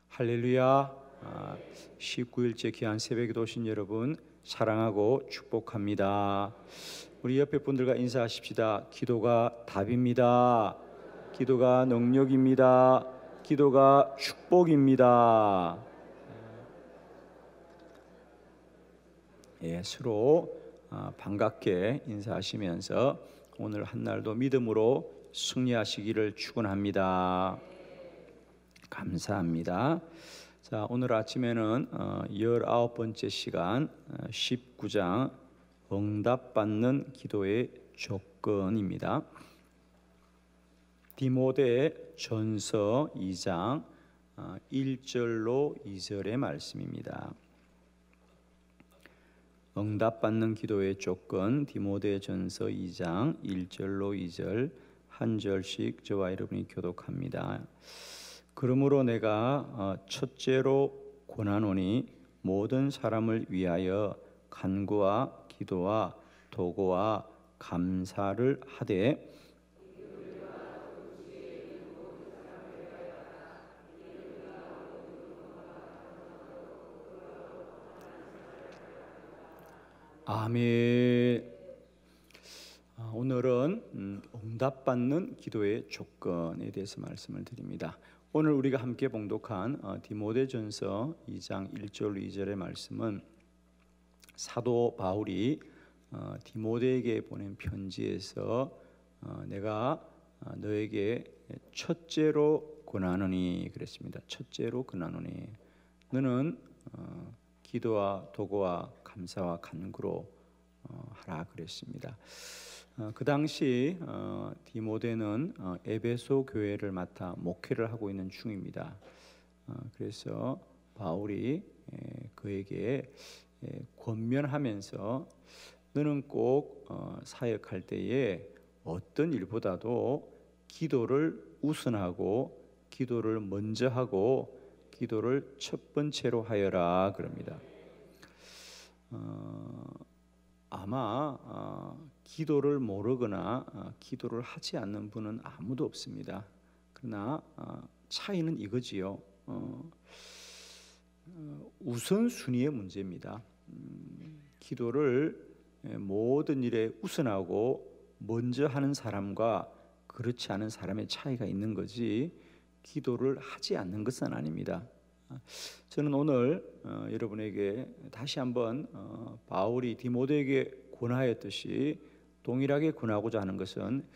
할렐루야. 19일째 귀한 새벽에 오신 여러분 사랑하고 축복합니다. 우리 옆에 분들과 인사하십시다. 기도가 답입니다. 기도가 능력입니다. 기도가 축복입니다. 서로 반갑게 인사하시면서 오늘 한날도 믿음으로 승리하시기를 축원합니다. 감사합니다. 자, 오늘 아침에는 19번째 시간 19장 응답받는 기도의 조건입니다. 디모데 전서 2장 1절로 2절의 말씀입니다. 응답받는 기도의 조건, 디모데 전서 2장 1절로 2절 한 절씩 저와 여러분이 교독합니다. 그러므로 내가 첫째로 권하노니 모든 사람을 위하여 간구와 기도와 도구와 감사를 하되 아멘. 오늘은 응답받는 기도의 조건에 대해서 말씀을 드립니다. 오늘 우리가 함께 봉독한 디모데전서 2장 1절 2절의 말씀은 사도 바울이 디모데에게 보낸 편지에서 내가 너에게 첫째로 권하노니 그랬습니다. 첫째로 권하노니 너는 기도와 도구와 감사와 간구로 하라 그랬습니다. 그 당시 디모데는 에베소 교회를 맡아 목회를 하고 있는 중입니다. 그래서 바울이 그에게 권면하면서 너는 꼭 사역할 때에 어떤 일보다도 기도를 우선하고 기도를 먼저 하고 기도를 첫 번째로 하여라 그럽니다. 아마 기도를 모르거나 기도를 하지 않는 분은 아무도 없습니다. 그러나 차이는 이거지요. 우선순위의 문제입니다. 기도를 모든 일에 우선하고 먼저 하는 사람과 그렇지 않은 사람의 차이가 있는 거지 기도를 하지 않는 것은 아닙니다. 저는 오늘 여러분에게 다시 한번 바울이 디모데에게 권하였듯이 동일하게 권하고자 하는 것은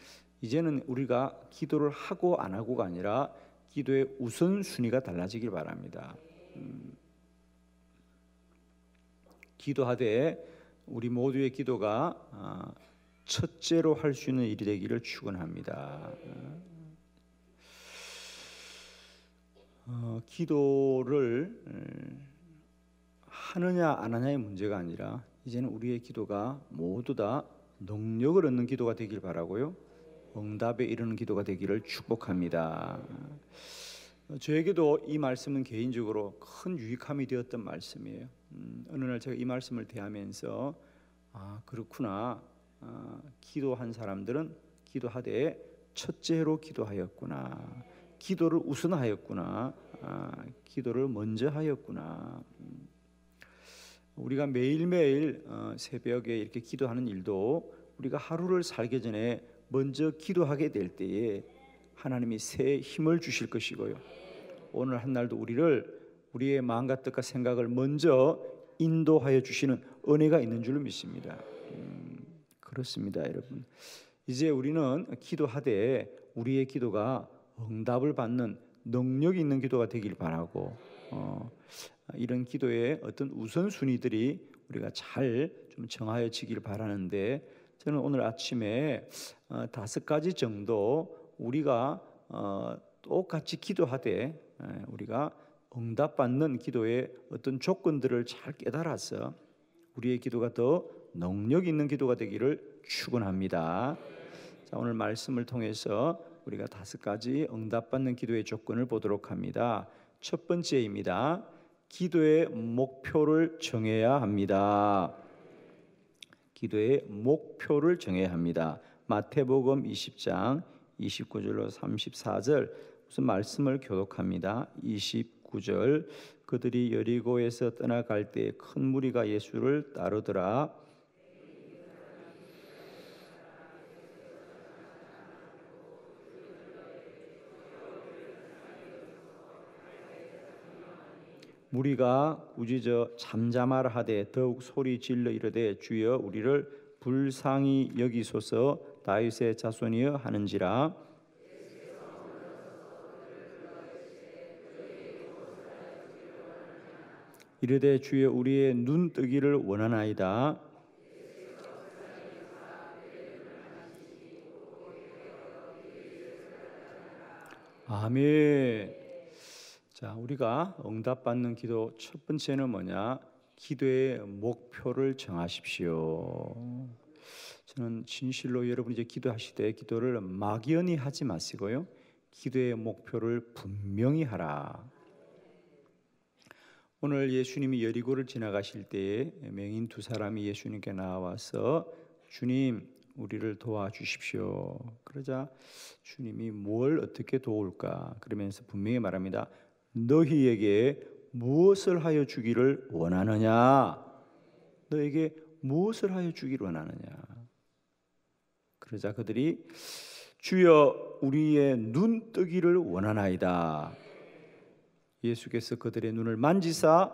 이제는 우리가 기도를 하고 안 하고가 아니라 기도의 우선순위가 달라지길 바랍니다. 기도하되 우리 모두의 기도가 첫째로 할 수 있는 일이 되기를 축원합니다. 기도를 하느냐 안 하냐의 문제가 아니라 이제는 우리의 기도가 모두 다 능력을 얻는 기도가 되길 바라고요. 응답에 이르는 기도가 되기를 축복합니다. 저에게도 이 말씀은 개인적으로 큰 유익함이 되었던 말씀이에요. 어느 날 제가 이 말씀을 대하면서 그렇구나. 기도한 사람들은 기도하되 첫째로 기도하였구나. 기도를 우선하였구나. 기도를 먼저 하였구나. 우리가 매일매일 새벽에 이렇게 기도하는 일도 우리가 하루를 살기 전에 먼저 기도하게 될 때에 하나님이 새 힘을 주실 것이고요. 오늘 한날도 우리의 마음과 뜻과 생각을 먼저 인도하여 주시는 은혜가 있는 줄로 믿습니다. 그렇습니다, 여러분. 이제 우리는 기도하되 우리의 기도가 응답을 받는 능력이 있는 기도가 되길 바라고 이런 기도의 어떤 우선순위들이 우리가 잘 좀 정하여지길 바라는데 저는 오늘 아침에 5가지 정도 우리가 똑같이 기도하되 우리가 응답받는 기도의 어떤 조건들을 잘 깨달아서 우리의 기도가 더 능력 있는 기도가 되기를 축원합니다. 자, 오늘 말씀을 통해서 우리가 5가지 응답받는 기도의 조건을 보도록 합니다. 첫 번째입니다. 기도의 목표를 정해야 합니다. 기도의 목표를 정해야 합니다. 마태복음 20장 29절로 34절 무슨 말씀을 교독합니다. 29 19절 그들이 여리고에서 떠나갈 때 큰 무리가 예수를 따르더라. 무리가 꾸짖어 잠잠하라 하되 더욱 소리 질러 이르되 주여 우리를 불쌍히 여기소서 다윗의 자손이여 하는지라. 이르되 주여 우리의 눈 뜨기를 원하나이다. 아멘. 자, 우리가 응답받는 기도 첫 번째는 뭐냐? 기도의 목표를 정하십시오. 저는 진실로 여러분 이제 기도하실 때 기도를 막연히 하지 마시고요. 기도의 목표를 분명히 하라. 오늘 예수님이 여리고를 지나가실 때에 맹인 두 사람이 예수님께 나와서 주님 우리를 도와주십시오. 그러자 주님이 뭘 어떻게 도울까? 그러면서 분명히 말합니다. 너희에게 무엇을 하여 주기를 원하느냐? 너에게 무엇을 하여 주기를 원하느냐? 그러자 그들이 주여 우리의 눈 뜨기를 원하나이다. 예수께서 그들의 눈을 만지사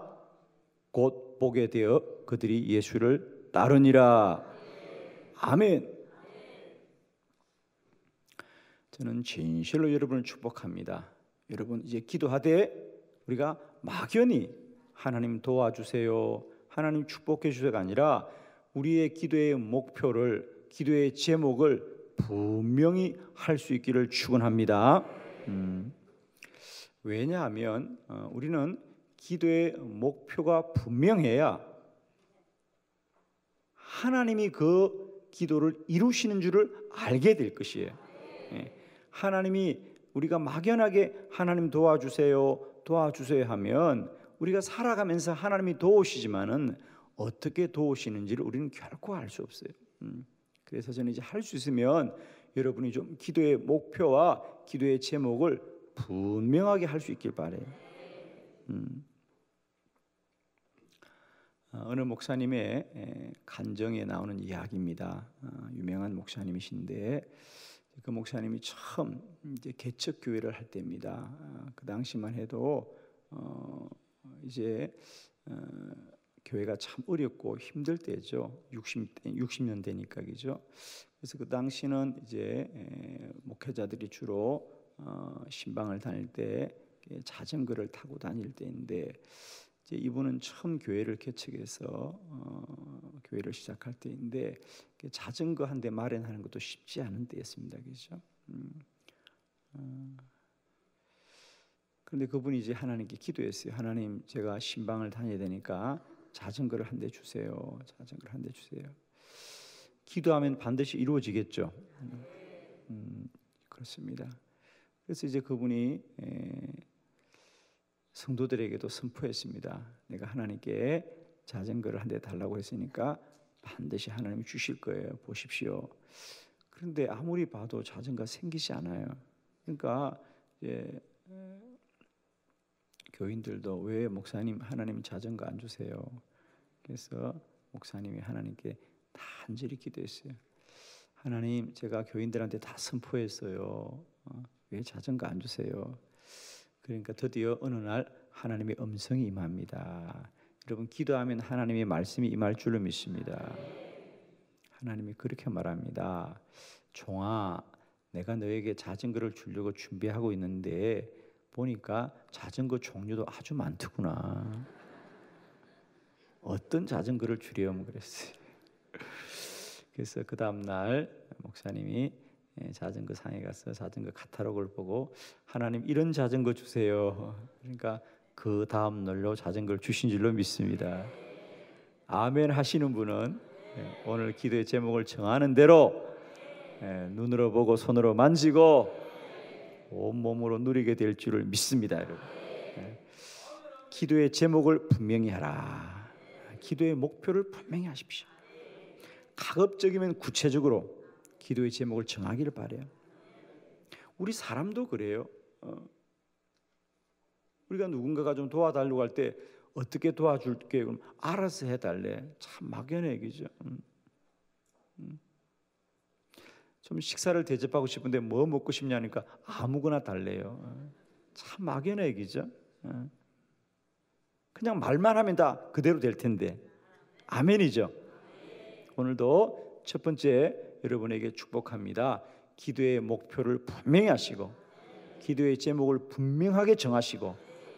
곧 보게 되어 그들이 예수를 따르니라. 아멘. 저는 진실로 여러분을 축복합니다. 여러분 이제 기도하되 우리가 막연히 하나님 도와주세요, 하나님 축복해 주세요가 아니라 우리의 기도의 목표를, 기도의 제목을 분명히 할 수 있기를 축원합니다. 왜냐하면 우리는 기도의 목표가 분명해야 하나님이 그 기도를 이루시는 줄을 알게 될 것이에요. 하나님이 우리가 막연하게 하나님 도와주세요 하면 우리가 살아가면서 하나님이 도우시지만은 어떻게 도우시는지를 우리는 결코 알 수 없어요. 그래서 저는 이제 할 수 있으면 여러분이 좀 기도의 목표와 기도의 제목을 분명하게 할 수 있길 바라요. 어느 목사님의 간정에 나오는 이야기입니다. 유명한 목사님이신데 그 목사님이 처음 이제 개척 교회를 할 때입니다. 그 당시만 해도 이제 교회가 참 어렵고 힘들 때죠. 60년대니까 그죠. 그래서 그 당시는 이제 목회자들이 주로 신방을 다닐 때 자전거를 타고 다닐 때인데 이제 이분은 처음 교회를 개척해서 교회를 시작할 때인데 자전거 한 대 마련하는 것도 쉽지 않은 때였습니다. 그죠? 그런데 그분이 이제 하나님께 기도했어요. 하나님, 제가 신방을 다녀야 되니까 자전거를 한 대 주세요. 자전거를 한 대 주세요. 기도하면 반드시 이루어지겠죠. 그렇습니다. 그래서 이제 그분이 성도들에게도 선포했습니다. 내가 하나님께 자전거를 한 대 달라고 했으니까 반드시 하나님이 주실 거예요. 보십시오. 그런데 아무리 봐도 자전거가 생기지 않아요. 그러니까 이제 교인들도 왜 목사님 하나님 자전거 안 주세요? 그래서 목사님이 하나님께 간절히 기도했어요. 하나님, 제가 교인들한테 다 선포했어요. 왜 자전거 안 주세요? 그러니까 드디어 어느 날 하나님의 음성이 임합니다. 여러분 기도하면 하나님의 말씀이 임할 줄로 믿습니다. 하나님이 그렇게 말합니다. 종아, 내가 너에게 자전거를 주려고 준비하고 있는데 보니까 자전거 종류도 아주 많더구나. 어떤 자전거를 주려면 그랬어요. 그래서 그 다음 날 목사님이 자전거 상에 가서 자전거 카탈로그를 보고 하나님 이런 자전거 주세요. 그러니까 그 다음 날로 자전거를 주신 줄로 믿습니다. 아멘 하시는 분은 오늘 기도의 제목을 정하는 대로 눈으로 보고 손으로 만지고 온몸으로 누리게 될 줄을 믿습니다. 여러분. 기도의 제목을 분명히 하라. 기도의 목표를 분명히 하십시오. 가급적이면 구체적으로 기도의 제목을 정하기를 바라요. 우리 사람도 그래요. 우리가 누군가가 좀 도와달라고 할 때 어떻게 도와줄게? 그럼 알아서 해달래. 참 막연한 얘기죠. 좀 식사를 대접하고 싶은데 뭐 먹고 싶냐니까 아무거나 달래요. 참 막연한 얘기죠. 그냥 말만 하면 다 그대로 될 텐데. 아멘이죠. 오늘도 첫 번째 여러분에게 축복합니다. 기도의 목표를 분명히 하시고 기도의 제목을 분명하게 정하시고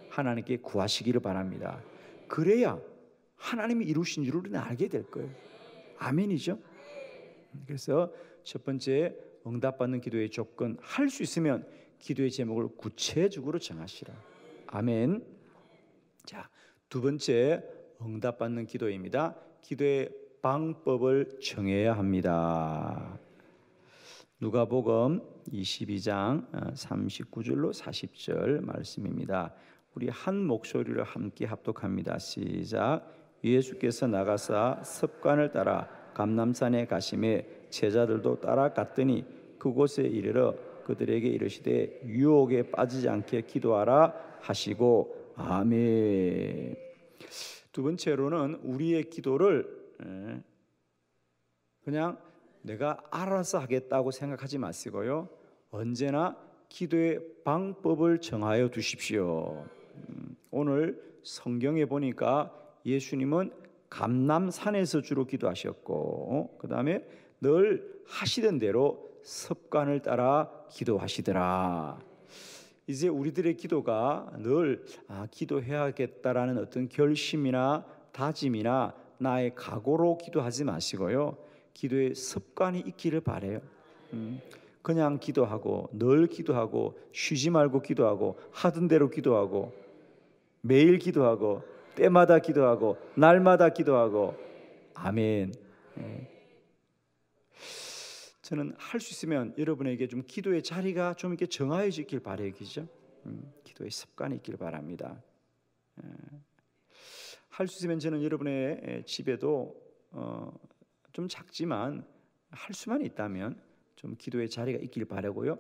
하나님께 구하시기를 바랍니다. 그래야 하나님이 이루신 줄을 우리는 알게 될 거예요. 아멘이죠. 그래서 첫 번째 응답받는 기도의 조건, 할 수 있으면 기도의 제목을 구체적으로 정하시라. 아멘. 자, 두 번째 응답받는 기도입니다. 기도의 방법을 정해야 합니다. 누가복음 22장 39절로 40절 말씀입니다. 우리 한 목소리로 함께 합독합니다. 시작. 예수께서 나가사 습관을 따라 감람산에 가심에 제자들도 따라갔더니 그곳에 이르러 그들에게 이르시되 유혹에 빠지지 않게 기도하라 하시고 아멘. 두 번째로는 우리의 기도를 그냥 내가 알아서 하겠다고 생각하지 마시고요, 언제나 기도의 방법을 정하여 두십시오. 오늘 성경에 보니까 예수님은 감람산에서 주로 기도하셨고 그 다음에 늘 하시던 대로 습관을 따라 기도하시더라. 이제 우리들의 기도가 늘 기도해야겠다라는 어떤 결심이나 다짐이나 나의 각오로 기도하지 마시고요, 기도의 습관이 있기를 바라요. 그냥 기도하고 늘 기도하고 쉬지 말고 기도하고 하던 대로 기도하고 매일 기도하고 때마다 기도하고 날마다 기도하고 아멘. 저는 할 수 있으면 여러분에게 좀 기도의 자리가 좀 이렇게 정해지길 바라요. 그죠? 기도의 습관이 있길 바랍니다. 할 수 있으면 저는 여러분의 집에도 좀 작지만 할 수만 있다면 좀 기도의 자리가 있길 바라고요.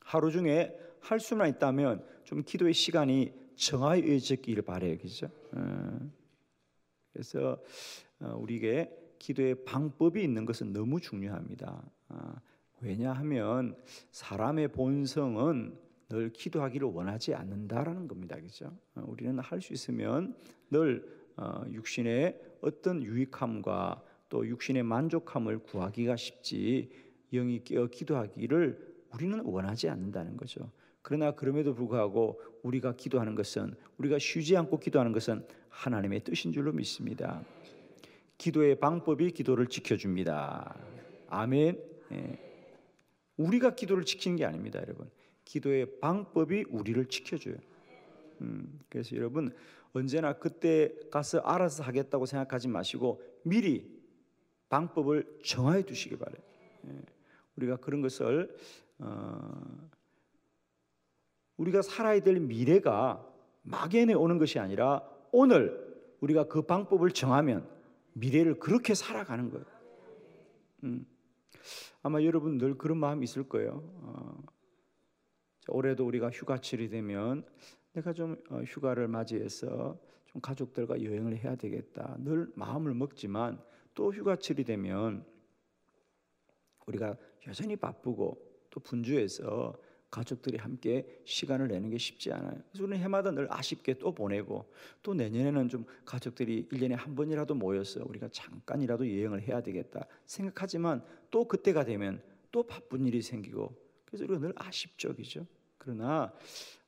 하루 중에 할 수만 있다면 좀 기도의 시간이 정해지길 바라요. 그죠? 그래서 우리에게 기도의 방법이 있는 것은 너무 중요합니다. 왜냐하면 사람의 본성은 늘 기도하기를 원하지 않는다라는 겁니다. 그죠? 우리는 할 수 있으면 늘 육신의 어떤 유익함과 또 육신의 만족함을 구하기가 쉽지 영이 깨어 기도하기를 우리는 원하지 않는다는 거죠. 그러나 그럼에도 불구하고 우리가 기도하는 것은, 우리가 쉬지 않고 기도하는 것은 하나님의 뜻인 줄로 믿습니다. 기도의 방법이 기도를 지켜줍니다. 아멘. 우리가 기도를 지키는 게 아닙니다, 여러분. 기도의 방법이 우리를 지켜줘요. 그래서 여러분 언제나 그때 가서 알아서 하겠다고 생각하지 마시고 미리 방법을 정해 두시기 바라요. 우리가 그런 것을 우리가 살아야 될 미래가 막연히 오는 것이 아니라 오늘 우리가 그 방법을 정하면 미래를 그렇게 살아가는 거예요. 아마 여러분 늘 그런 마음이 있을 거예요. 올해도 우리가 휴가철이 되면 내가 좀 휴가를 맞이해서 좀 가족들과 여행을 해야 되겠다 늘 마음을 먹지만 또 휴가철이 되면 우리가 여전히 바쁘고 또 분주해서 가족들이 함께 시간을 내는 게 쉽지 않아요. 그래서 우리는 해마다 늘 아쉽게 또 보내고 또 내년에는 좀 가족들이 1년에 한 번이라도 모여서 우리가 잠깐이라도 여행을 해야 되겠다 생각하지만 또 그때가 되면 또 바쁜 일이 생기고 그래서 우리가 늘 아쉽죠. 그죠? 그러나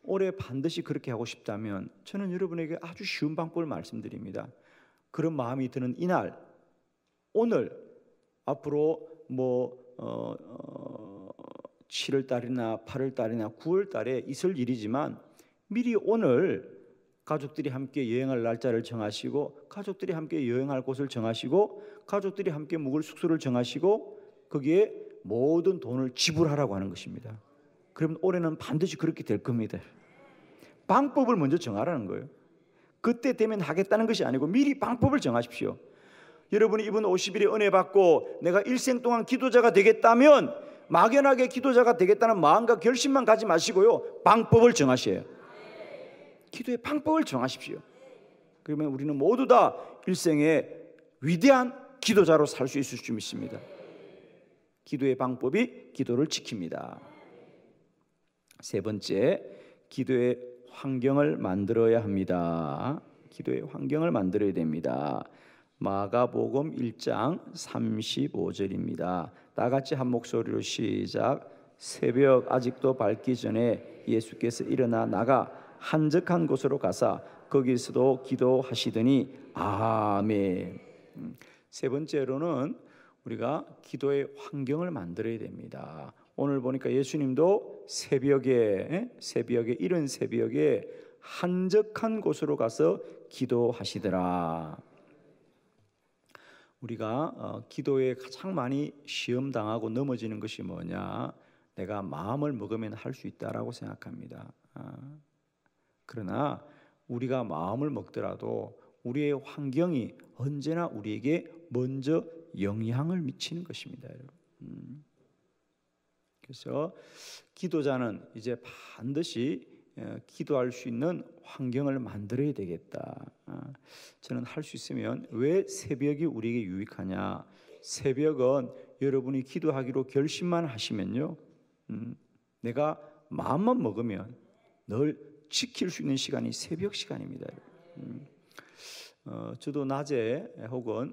올해 반드시 그렇게 하고 싶다면 저는 여러분에게 아주 쉬운 방법을 말씀드립니다. 그런 마음이 드는 이날 오늘 앞으로 7월 달이나 8월 달이나 9월 달에 있을 일이지만 미리 오늘 가족들이 함께 여행할 날짜를 정하시고 가족들이 함께 여행할 곳을 정하시고 가족들이 함께 묵을 숙소를 정하시고 거기에 모든 돈을 지불하라고 하는 것입니다. 그러면 올해는 반드시 그렇게 될 겁니다. 방법을 먼저 정하라는 거예요. 그때 되면 하겠다는 것이 아니고 미리 방법을 정하십시오. 여러분이 이번 50일에 은혜 받고 내가 일생 동안 기도자가 되겠다면 막연하게 기도자가 되겠다는 마음과 결심만 가지 마시고요, 방법을 정하셔요. 기도의 방법을 정하십시오. 그러면 우리는 모두 다 일생에 위대한 기도자로 살 수 있을 줄 믿습니다. 기도의 방법이 기도를 지킵니다. 세 번째, 기도의 환경을 만들어야 합니다. 기도의 환경을 만들어야 됩니다. 마가복음 1장 35절입니다. 다 같이 한 목소리로 시작. 새벽 아직도 밝기 전에 예수께서 일어나 나가 한적한 곳으로 가사 거기서도 기도하시더니 아멘. 세 번째로는 우리가 기도의 환경을 만들어야 됩니다. 오늘 보니까 예수님도 새벽에 이른 새벽에 한적한 곳으로 가서 기도하시더라. 우리가 기도에 가장 많이 시험당하고 넘어지는 것이 뭐냐? 내가 마음을 먹으면 할 수 있다라고 생각합니다. 그러나 우리가 마음을 먹더라도 우리의 환경이 언제나 우리에게 먼저 영향을 미치는 것입니다, 여러분. 그래서 기도자는 이제 반드시 기도할 수 있는 환경을 만들어야 되겠다. 저는 할 수 있으면 왜 새벽이 우리에게 유익하냐? 새벽은 여러분이 기도하기로 결심만 하시면요, 내가 마음만 먹으면 늘 지킬 수 있는 시간이 새벽 시간입니다. 저도 낮에 혹은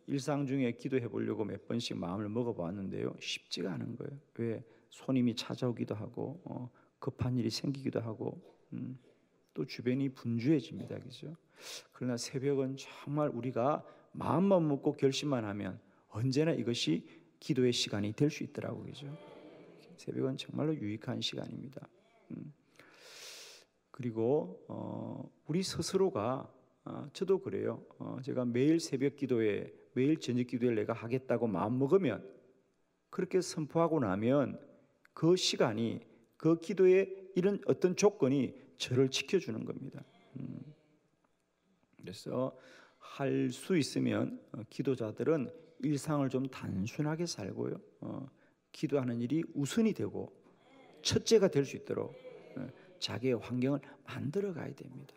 일상 중에 기도해 보려고 몇 번씩 마음을 먹어봤는데요, 쉽지가 않은 거예요. 왜? 손님이 찾아오기도 하고 급한 일이 생기기도 하고 또 주변이 분주해집니다. 그죠? 그러나 새벽은 정말 우리가 마음만 먹고 결심만 하면 언제나 이것이 기도의 시간이 될 수 있더라고요. 그죠? 새벽은 정말로 유익한 시간입니다. 그리고 우리 스스로가 저도 그래요. 제가 매일 새벽 기도에, 매일 저녁 기도에 내가 하겠다고 마음 먹으면, 그렇게 선포하고 나면 그 시간이, 그 기도의 이런 어떤 조건이 저를 지켜주는 겁니다. 그래서 할 수 있으면 기도자들은 일상을 좀 단순하게 살고요, 기도하는 일이 우선이 되고 첫째가 될 수 있도록 자기의 환경을 만들어 가야 됩니다.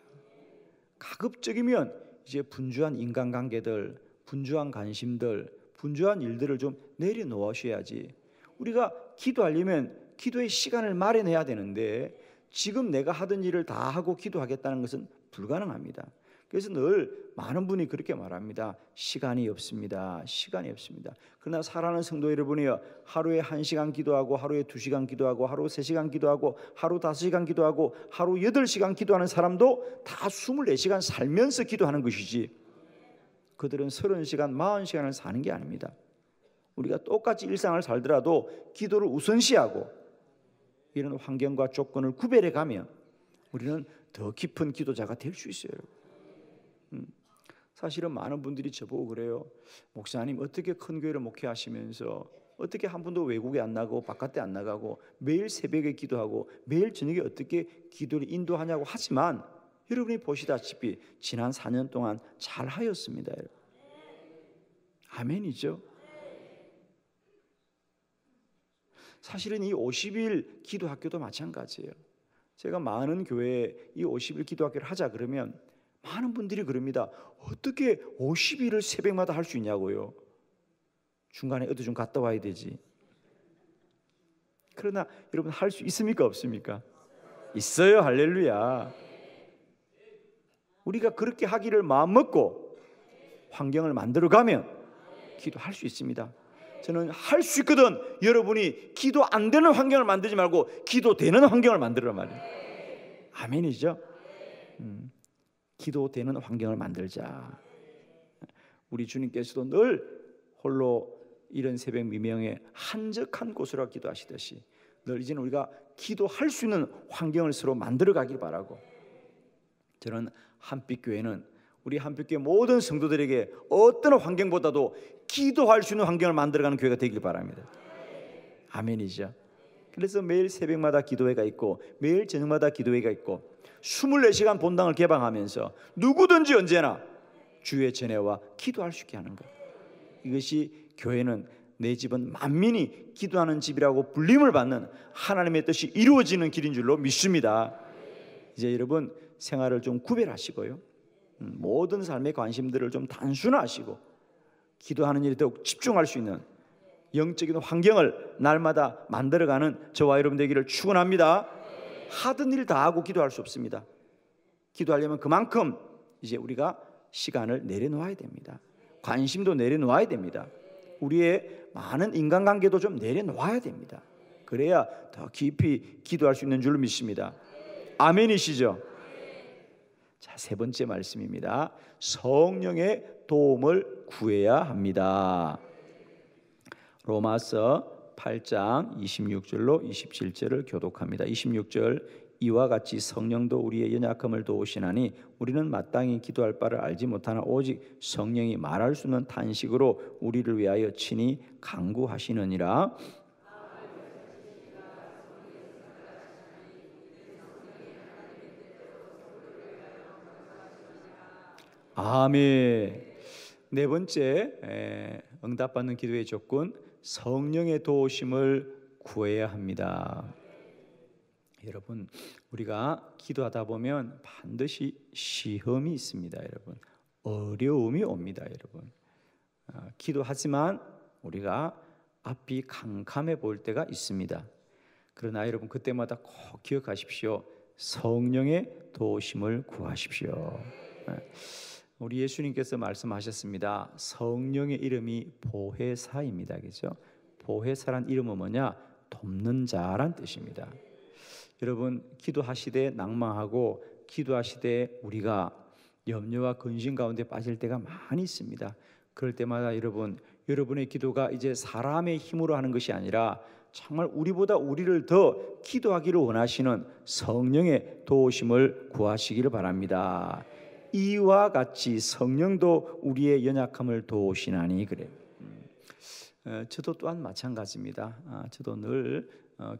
가급적이면 이제 분주한 인간관계들, 분주한 관심들, 분주한 일들을 좀 내려놓으셔야지. 우리가 기도하려면 기도의 시간을 마련해야 되는데 지금 내가 하던 일을 다 하고 기도하겠다는 것은 불가능합니다. 그래서 늘 많은 분이 그렇게 말합니다. 시간이 없습니다. 시간이 없습니다. 그러나 사랑하는 성도 여러분이요, 하루에 1시간 기도하고 하루에 2시간 기도하고 하루 3시간 기도하고 하루 5시간 기도하고 하루 8시간 기도하는 사람도 다 24시간 살면서 기도하는 것이지, 그들은 30시간, 40시간을 사는 게 아닙니다. 우리가 똑같이 일상을 살더라도 기도를 우선시하고 이런 환경과 조건을 구별해 가면 우리는 더 깊은 기도자가 될 수 있어요. 사실은 많은 분들이 저보고 그래요. 목사님, 어떻게 큰 교회를 목회하시면서 어떻게 한 번도 외국에 안 나가고 바깥에 안 나가고 매일 새벽에 기도하고 매일 저녁에 어떻게 기도를 인도하냐고 하지만, 여러분이 보시다시피 지난 4년 동안 잘 하였습니다. 아멘이죠. 사실은 이 50일 기도학교도 마찬가지예요. 제가 많은 교회에 이 50일 기도학교를 하자 그러면 많은 분들이 그럽니다. 어떻게 50일을 새벽마다 할 수 있냐고요. 중간에 어디 좀 갔다 와야 되지. 그러나 여러분, 할 수 있습니까? 없습니까? 있어요. 할렐루야. 우리가 그렇게 하기를 마음 먹고 환경을 만들어가면 기도할 수 있습니다. 저는 할 수 있거든. 여러분이 기도 안 되는 환경을 만들지 말고 기도 되는 환경을 만들란 말이에요. 아멘이죠? 기도 되는 환경을 만들자. 우리 주님께서도 늘 홀로 이런 새벽 미명에 한적한 곳으로 기도하시듯이 늘 이제는 우리가 기도할 수 있는 환경을 서로 만들어 가길 바라고, 저는 한빛교회는 우리 한빛교회 모든 성도들에게 어떤 환경보다도 기도할 수 있는 환경을 만들어가는 교회가 되길 바랍니다. 아멘이죠. 그래서 매일 새벽마다 기도회가 있고 매일 저녁마다 기도회가 있고 24시간 본당을 개방하면서 누구든지 언제나 주의 전에와 기도할 수 있게 하는 것, 이것이 교회는 내 집은 만민이 기도하는 집이라고 불림을 받는 하나님의 뜻이 이루어지는 길인 줄로 믿습니다. 이제 여러분 생활을 좀 구별하시고요. 모든 삶의 관심들을 좀 단순화하시고 기도하는 일에 더욱 집중할 수 있는 영적인 환경을 날마다 만들어가는 저와 여러분 되기를 축원합니다. 하던 일 다 하고 기도할 수 없습니다. 기도하려면 그만큼 이제 우리가 시간을 내려놓아야 됩니다. 관심도 내려놓아야 됩니다. 우리의 많은 인간관계도 좀 내려놓아야 됩니다. 그래야 더 깊이 기도할 수 있는 줄로 믿습니다. 아멘이시죠? 자, 세 번째 말씀입니다. 성령의 도움을 구해야 합니다. 로마서 8장 26절로 27절을 교독합니다. 26절, 이와 같이 성령도 우리의 연약함을 도우시나니 우리는 마땅히 기도할 바를 알지 못하나 오직 성령이 말할 수 없는 탄식으로 우리를 위하여 친히 간구하시느니라. 아멘. 네 번째 응답받는 기도의 조건, 성령의 도우심을 구해야 합니다. 여러분, 우리가 기도하다 보면 반드시 시험이 있습니다. 여러분, 어려움이 옵니다. 여러분, 기도하지만 우리가 앞이 캄캄해 보일 때가 있습니다. 그러나 여러분, 그때마다 꼭 기억하십시오. 성령의 도우심을 구하십시오. 우리 예수님께서 말씀하셨습니다. 성령의 이름이 보혜사입니다. 그죠? 보혜사란 이름은 뭐냐? 돕는 자란 뜻입니다. 여러분, 기도하시되 낭망하고 기도하시되 우리가 염려와 근심 가운데 빠질 때가 많이 있습니다. 그럴 때마다 여러분의 기도가 이제 사람의 힘으로 하는 것이 아니라 정말 우리보다 우리를 더 기도하기를 원하시는 성령의 도우심을 구하시기를 바랍니다. 이와 같이 성령도 우리의 연약함을 도우시나니 그래. 저도 또한 마찬가지입니다. 저도 늘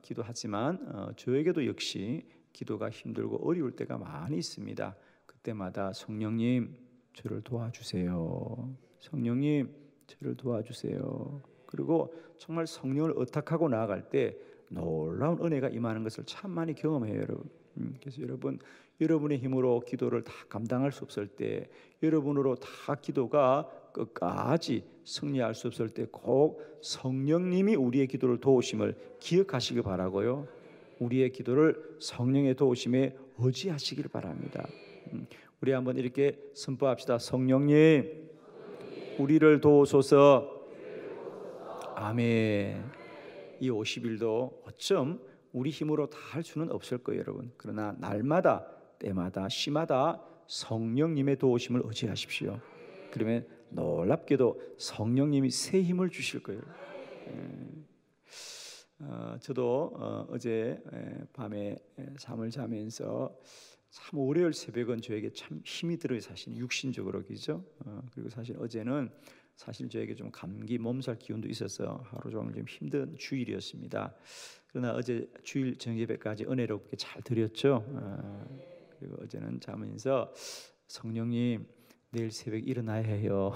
기도하지만 저에게도 역시 기도가 힘들고 어려울 때가 많이 있습니다. 그때마다 성령님 저를 도와주세요. 성령님 저를 도와주세요. 그리고 정말 성령을 의탁하고 나아갈 때 놀라운 은혜가 임하는 것을 참 많이 경험해요, 여러분. 그래서 여러분의 힘으로 기도를 다 감당할 수 없을 때, 여러분으로 다 기도가 끝까지 승리할 수 없을 때 꼭 성령님이 우리의 기도를 도우심을 기억하시길 바라고요. 우리의 기도를 성령의 도우심에 의지하시길 바랍니다. 우리 한번 이렇게 선포합시다. 성령님, 우리를 도우소서. 아멘. 이 50일도 어쩜 우리 힘으로 다 할 수는 없을 거예요, 여러분. 그러나 날마다 때마다 시마다 성령님의 도우심을 의지하십시오. 그러면 놀랍게도 성령님이 새 힘을 주실 거예요. 저도 어제 밤에 잠을 자면서 참 월요일 새벽은 저에게 참 힘이 들어요. 사실 육신적으로 그죠. 그리고 사실 어제는 사실 저에게 좀 감기 몸살 기운도 있어서 하루 종일 좀 힘든 주일이었습니다. 그러나 어제 주일 정예배까지 은혜롭게 잘 드렸죠. 그리고 어제는 자면서 성령님 내일 새벽 일어나야 해요.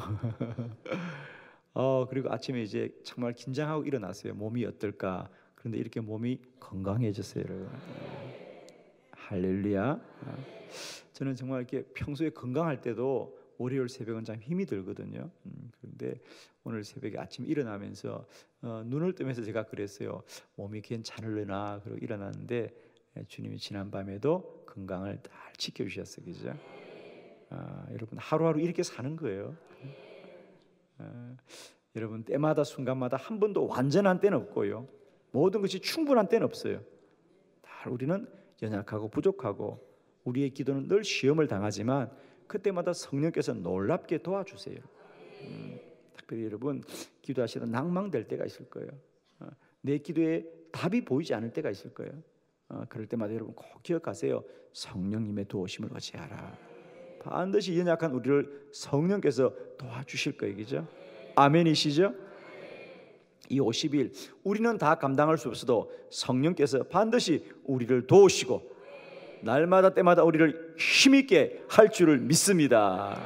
그리고 아침에 이제 정말 긴장하고 일어났어요. 몸이 어떨까? 그런데 이렇게 몸이 건강해졌어요, 여러분. 할렐루야. 저는 정말 이렇게 평소에 건강할 때도 월요일 새벽은 참 힘이 들거든요. 그런데 오늘 새벽에 아침 일어나면서 눈을 뜨면서 제가 그랬어요. 몸이 괜찮을려나? 그러고 일어났는데 주님이 지난 밤에도 건강을 잘 지켜주셨어요. 그죠? 여러분 하루하루 이렇게 사는 거예요. 여러분 때마다 순간마다 한 번도 완전한 때는 없고요. 모든 것이 충분한 때는 없어요. 다 우리는 연약하고 부족하고 우리의 기도는 늘 시험을 당하지만 그때마다 성령께서 놀랍게 도와주세요. 특별히 여러분 기도하시다 낭망될 때가 있을 거예요. 내 기도에 답이 보이지 않을 때가 있을 거예요. 그럴 때마다 여러분 꼭 기억하세요. 성령님의 도우심을 의지하라. 반드시 연약한 우리를 성령께서 도와주실 거예요. 그죠? 아멘이시죠? 이 50일 우리는 다 감당할 수 없어도 성령께서 반드시 우리를 도우시고 날마다 때마다 우리를 힘있게 할 줄을 믿습니다.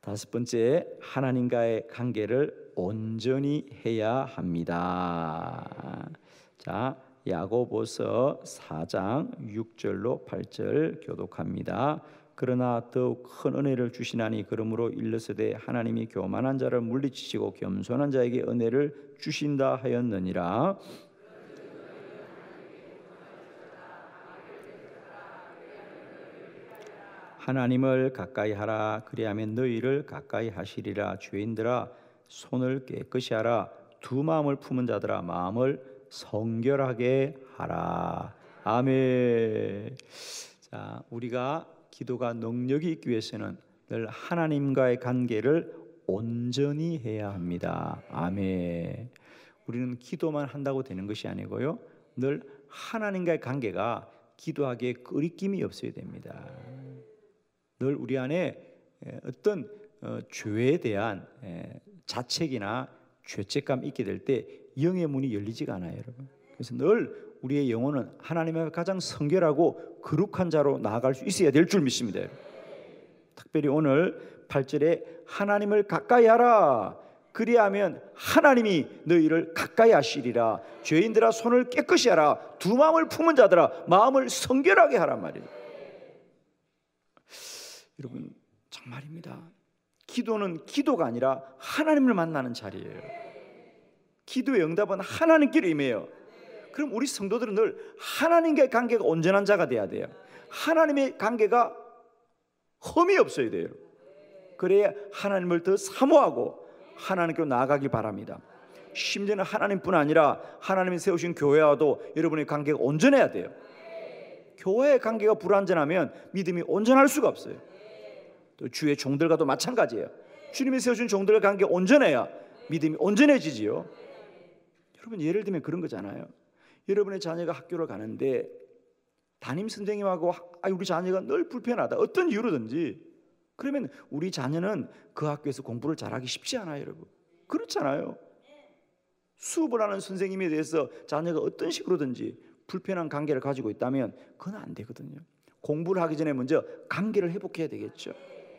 다섯 번째, 하나님과의 관계를 온전히 해야 합니다. 자, 야고보서 4장 6절로 8절 교독합니다. 그러나 더욱 큰 은혜를 주시나니 그러므로 일러서되 하나님이 교만한 자를 물리치시고 겸손한 자에게 은혜를 주신다 하였느니라. 하나님을 가까이 하라. 그리하면 너희를 가까이 하시리라. 죄인들아 손을 깨끗이 하라. 두 마음을 품은 자들아 마음을 성결하게 하라. 아멘. 자, 우리가 기도가 능력이 있기 위해서는 늘 하나님과의 관계를 온전히 해야 합니다. 아멘. 우리는 기도만 한다고 되는 것이 아니고요, 늘 하나님과의 관계가 기도하기에 거리낌이 없어야 됩니다. 늘 우리 안에 어떤 죄에 대한 자책이나 죄책감이 있게 될 때 영의 문이 열리지가 않아요, 여러분. 그래서 늘 우리의 영혼은 하나님의 가장 성결하고 거룩한 자로 나아갈 수 있어야 될 줄 믿습니다. 특별히 오늘 8절에 하나님을 가까이 하라. 그리하면 하나님이 너희를 가까이 하시리라. 죄인들아 손을 깨끗이 하라. 두 마음을 품은 자들아 마음을 성결하게 하란 말이에요. 여러분 정말입니다. 기도는 기도가 아니라 하나님을 만나는 자리예요. 기도의 응답은 하나님께로 임해요. 그럼 우리 성도들은 늘 하나님과의 관계가 온전한 자가 돼야 돼요. 하나님의 관계가 흠이 없어야 돼요. 그래야 하나님을 더 사모하고 하나님께로 나아가길 바랍니다. 심지어는 하나님뿐 아니라 하나님이 세우신 교회와도 여러분의 관계가 온전해야 돼요. 교회의 관계가 불완전하면 믿음이 온전할 수가 없어요. 또 주의 종들과도 마찬가지예요. 주님이 세우신 종들과 관계가 온전해야 믿음이 온전해지지요. 여러분 예를 들면 그런 거잖아요. 여러분의 자녀가 학교를 가는데 담임 선생님하고 우리 자녀가 늘 불편하다, 어떤 이유로든지, 그러면 우리 자녀는 그 학교에서 공부를 잘하기 쉽지 않아요, 여러분. 그렇잖아요. 수업을 하는 선생님에 대해서 자녀가 어떤 식으로든지 불편한 관계를 가지고 있다면 그건 안 되거든요. 공부를 하기 전에 먼저 관계를 회복해야 되겠죠.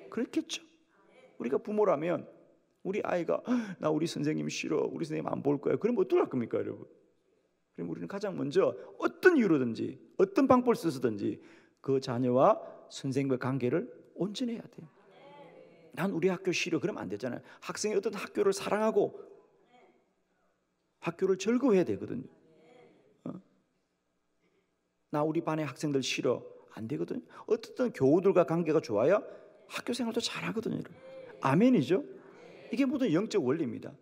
그렇겠죠. 우리가 부모라면 우리 아이가 나 우리 선생님 싫어, 우리 선생님 안 볼 거야, 그럼 어떡할 겁니까, 여러분? 그럼 우리는 가장 먼저 어떤 이유로든지 어떤 방법을 써서든지 그 자녀와 선생님의 관계를 온전히 해야 돼요. 난 우리 학교 싫어, 그러면 안 되잖아요. 학생이 어떤 학교를 사랑하고 학교를 즐거워해야 되거든요. 나 우리 반의 학생들 싫어, 안 되거든요. 어떤 교우들과 관계가 좋아야 학교 생활도 잘하거든요. 아멘이죠. 이게 모든 영적 원리입니다.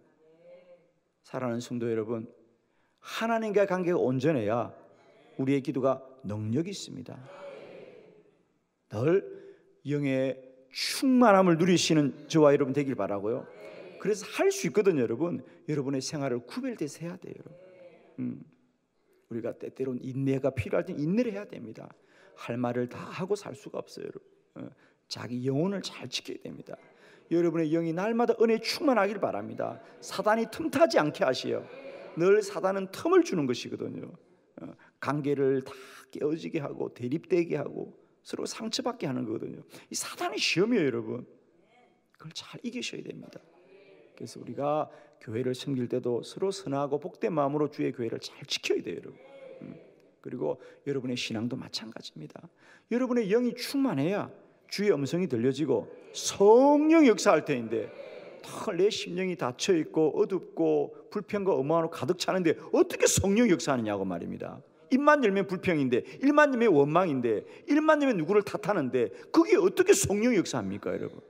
사랑하는 성도 여러분, 하나님과의 관계가 온전해야 우리의 기도가 능력이 있습니다. 늘 영의 충만함을 누리시는 저와 여러분 되길 바라고요. 그래서 할 수 있거든요, 여러분. 여러분의 생활을 구별돼서 해야 돼요. 우리가 때때로는 인내가 필요할 땐 인내를 해야 됩니다. 할 말을 다 하고 살 수가 없어요, 여러분. 자기 영혼을 잘 지켜야 됩니다. 여러분의 영이 날마다 은혜에 충만하길 바랍니다. 사단이 틈타지 않게 하시오. 늘 사단은 틈을 주는 것이거든요. 관계를 다 깨어지게 하고 대립되게 하고 서로 상처받게 하는 거거든요. 이 사단의 시험이에요, 여러분. 그걸 잘 이기셔야 됩니다. 그래서 우리가 교회를 섬길 때도 서로 선하고 복된 마음으로 주의 교회를 잘 지켜야 돼요, 여러분. 그리고 여러분의 신앙도 마찬가지입니다. 여러분의 영이 충만해야 주의 음성이 들려지고 성령 역사할 때인데 내 심령이 닫혀있고 어둡고 불평과 엄마로 가득 차는데 어떻게 성령 역사하느냐고 말입니다. 입만 열면 불평인데, 일만 열면 원망인데, 일만 열면 누구를 탓하는데 그게 어떻게 성령 역사합니까, 여러분?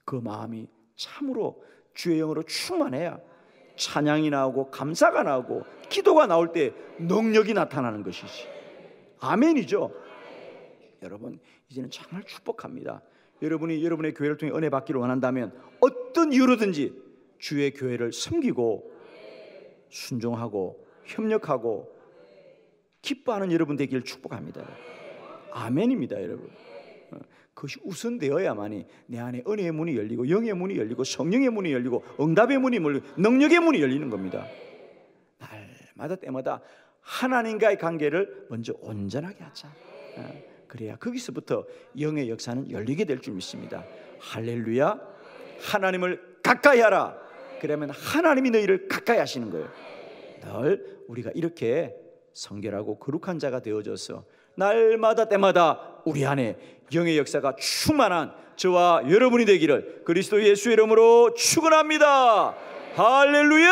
그 마음이 참으로 주의 영으로 충만해야 찬양이 나오고 감사가 나오고 기도가 나올 때 능력이 나타나는 것이지. 아멘이죠. 여러분 이제는 정말 축복합니다. 여러분이 여러분의 교회를 통해 은혜 받기를 원한다면 어떤 이유로든지 주의 교회를 섬기고 순종하고 협력하고 기뻐하는 여러분 되기를 축복합니다. 아멘입니다, 여러분. 그것이 우선되어야만이 내 안에 은혜의 문이 열리고 영의 문이 열리고 성령의 문이 열리고 응답의 문이 열리고 능력의 문이 열리는 겁니다. 날마다 때마다 하나님과의 관계를 먼저 온전하게 하자. 그래야 거기서부터 영의 역사는 열리게 될 줄 믿습니다. 할렐루야. 하나님을 가까이 하라. 그러면 하나님이 너희를 가까이 하시는 거예요. 늘 우리가 이렇게 성결하고 거룩한 자가 되어져서 날마다 때마다 우리 안에 영의 역사가 충만한 저와 여러분이 되기를 그리스도 예수의 이름으로 축원합니다. 할렐루야!